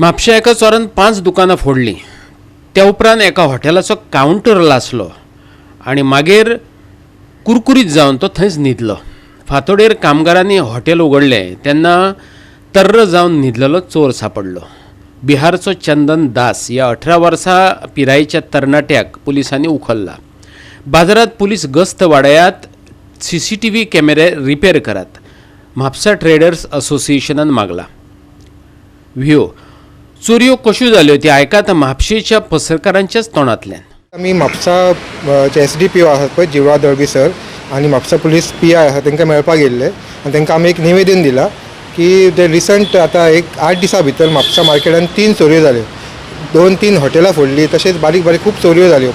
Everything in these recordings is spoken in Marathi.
म्हापशा एका चोरान 5 दुकानां फोडलीं. त्या उपरांत एका हॉटेलाचो कावंटर लासलो आनी मागीर कुरकुरीत जावन तो थंयच न्हिदलो. फांतोडेर कामगारांनी हॉटेल उगडलें तेन्ना तर्र जावन न्हिदलेलो चोर सांपडलो. बिहारचो चंदन दास ह्या 18 वर्सां पिरायेच्या तरणाट्याक पुलिसांनी उखल्ला. बाजारात पुलीस गस्त वाडयात, CCTV कॅमेरे रिपेर करात, म्हापसा ट्रेडर्स असोसिएशनान मागला. व्ह्यू चोरयो कश्यो जाल्यो ती आयकात म्हापशेच्या पसरकारांच्याच तोंडांतल्यान. आमी म्हापसा SDPO आहात पळय जिवा दळवी सर आनी म्हापसा पुलीस PI आहा तांकां मेळपाक गेल्ले आनी तांकां आमी एक निवेदन दिलां की ते रिसंट आतां एक 8 दिसां भितर म्हापसा मार्केटान 3 चोरयो जाल्यो, 2-3 हॉटेलां फोडलीं, तशेंच बारीक बारीक खूब चोरयो जाल्यो.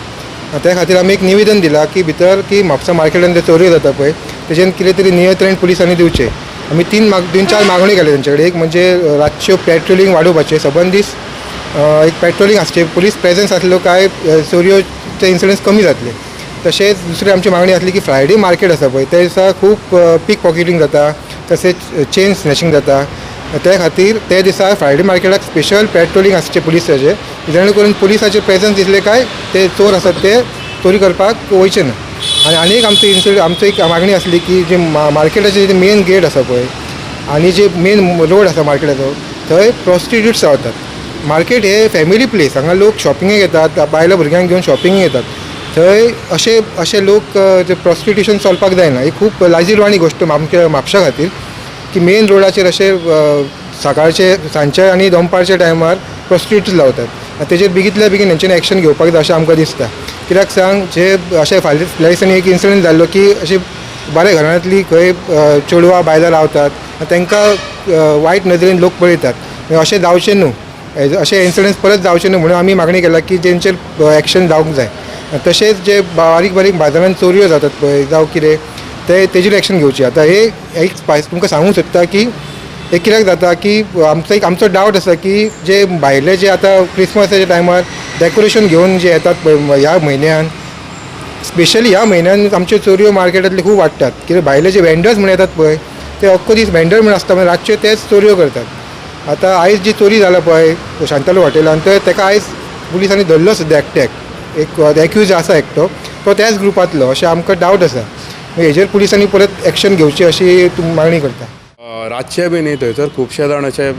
त्या खातीर आमी एक निवेदन दिलां की भितर की म्हापसा मार्केटान ते चोरयो जाता पळय तेजेर कितें तरी नियंत्रण पुलिसांनी दिवचें. आमी 3-4 मागणी केल्या तेंचे कडेन. एक म्हणजे रातच्यो पेट्रोलिंग वाडोवपाचें, सबंद दीस एक पेट्रोलिंग आसचें, पुलीस प्रेजन्स आसलो काय चोरयोचे इन्सिडंट्स कमी जातले. तशेंच दुसरी आमची मागणी आसली की फ्रायडे मार्केट आसा पळय त्या दिसा खूब पीक पॉकेटिंग जाता, तशेंच चेन स्नॅचिंग जाता. त्या खातीर ते दिसा फ्रायडे मार्केटाक स्पेशल पेट्रोलिंग आसचें पुलिसाचें, जेणे करून पुलिसाचें प्रेजन्स दिसलें काय ते चोर आसात ते चोरी करपाक वयचे ना. आनी एक आमची एक मागणी आसली की जे मार्केटाचे जे मेन गेट आसा पळय आनी जे मेन रोड आसा मार्केटाचो थंय प्रॉस्टिट्यूट्स रावतात. मार्केट हे फॅमिली प्लेस, हांगा लोक शॉपिंगेक येतात, बायलां भुरग्यांक घेवन शॉपिंगेक येतात. थंय अशे लोक जे प्रॉस्टिट्यूशन चलपाक जायना. ही खूब लाजीरवाणी गोश्ट आमच्या म्हापशा खातीर की मेन रोडाचेर अशे सकाळचे, सांजचे आनी दनपारच्या टायमार प्रॉस्टिट्यूट्स लावतात. तेजेर बेगींतल्या बेगीन हेंच्यांनी एक्शन घेवपाक जाय अशें आमकां दिसता. कित्याक सांग, जे अशें फाटल्या दिसांनी एक इन्सिडंट जाल्लो की अशी बऱ्या घरांतली खंय चेडवां बायलां रावतात, तांकां वायट नदरेन लोक पळयतात. अशें जावचें न्हू, अशे इन्सिडंट्स परत जावचे न्हू म्हणून आमी मागणी केला की जेंचेर एक्शन जावंक जाय. तशेंच जे बारीक बारीक बाजारांत चोरयो जातात पळय जावं कितें तेजेर एक्शन घेवची. आतां हे एक तुमकां सांगूंक सोदता की हे कित्याक जाता की आमचो डावट आसा की जे भायले जे आतां क्रिसमसाच्या टायमार डेकोरेशन घेवन जे येतात पळय ह्या म्हयन्यान, स्पेशली ह्या म्हयन्यान आमच्यो चोरयो मार्केटांतले खूब वाडटात. कित्याक भायले जे वेंडर्स म्हण येतात पळय ते अख्खो दीस वेंडर म्हण आसता, मागीर रातच्यो तेच चोरयो करतात. आतां आयज जी चोरी जाला पळय शांतालू हॉटेलान तर ताका आयज पुलिसांनी धरलो सुद्दां एकट्याक. एक एक्यूज आसा एकटो, तो त्याच ग्रुपांतलो अशें आमकां डावट आसा. हेजेर पुलिसांनी परत एक्शन घेवची अशी मागणी करता. रातचे बी न्ही थंयसर खुबशे जाण अशे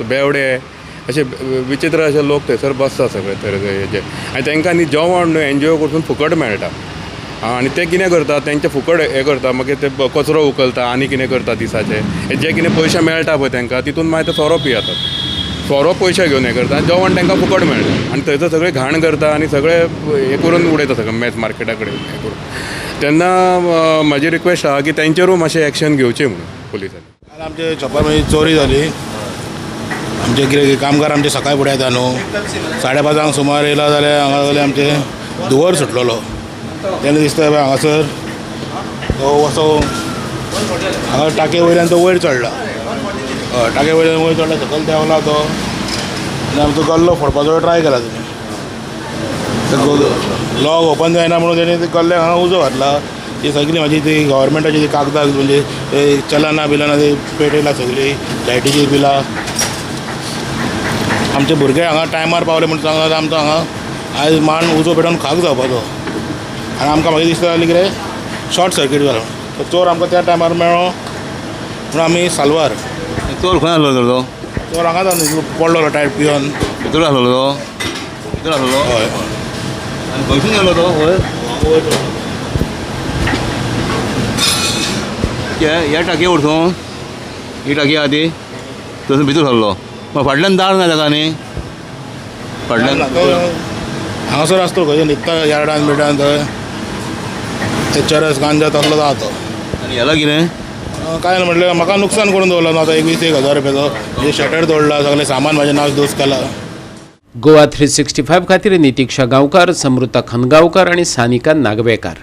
बेवडे अशे विचित्र अशे लोक थंयसर बसता सगळे हेजे आनी तांकां न्ही जेवण न्हू एन्जॉय करसून फुकट मेळटा. आनी ते कितें करता तेंचे फुकट हें करता, मागीर ते कचरो उखलता आनी कितें करता दिसाचे जे कितें पयशे मेळटा पळय तांकां तितून मागीर ते सोरो पियेतात. सोरो पयशे घेवन हें करता आनी जेवण तांकां फुकट मेळटा आनी थंयसर सगळे घाण करता आनी सगळे हें करून उडयता सगळें मॅच मार्केटा कडेन हें करून. तेन्ना म्हाजी रिक्वेस्ट आहा की तेंचेरूय मातशें एक्शन घेवचें म्हणून पुलिसांनी. आमचे शॉपार मागीर चोरी जाली. आमचे कितें कामगार आमचे सकाळी फुडें येता न्हू, 5:30 सुमार येयला जाल्यार हांगा जाल्यार आमचे धुंवर सुटलेलो. तेन्ना दिसता हांगासर तो असो हांगा टाके वयल्यान तो वयर चडला. टाके वयल्यान वयर चडला, सकयल देंवला तो आनी आमचो गल्लो फोडपाचो ट्राय केला तेणी. लॉक ओपन जायना म्हणून तेणी ते गल्ल्याक हांगा उजो घातला. ती सगळी म्हाजी ती गव्हर्मेंटाची ती कागदां म्हणजे चलनां बिलां ती पेटयला सगळी, लायटीची बिलां. आमचे भुरगे हांगा टायमार पावले म्हणून सांगतात आमचो हांगा आयज मान उजो पेटोवन खाक जावपाचो. आनी आमकां मागीर दिसता जाली कितें शॉर्ट सर्कीट जालो. तो चोर आमकां त्या टायमार मेळ्ळो म्हणून आमी साल्वार. चोर खंय आसलो तर तो? चोर हांगाच पडलो टायट पिवन. भितर आसलो तो? भितर आसलो? हय. आनी खंयसून येयलो तो वयर? ह्या टाकये वरसून ही टाकी आहा ती थंयसून भितर सरलो. फाटल्यान दार ना ताका न्ही? फाटल्यान हांगासर आसतो खंय न्हिदता यार्डान बिर्डान थंय ते चरस गांजा तसलो आहा तो. आनी हेला कितें? काय म्हटलें म्हाका नुकसान करून दवरलो न्हू आतां 20,000 रुपयाचो. म्हणजे शटर तोडला, सगळें सामान म्हाजें नाश धूस केला. गोवा 365 खातीर नितीक्षा गांवकार, समृता खनगांवकार आनी सानिका नागवेकार.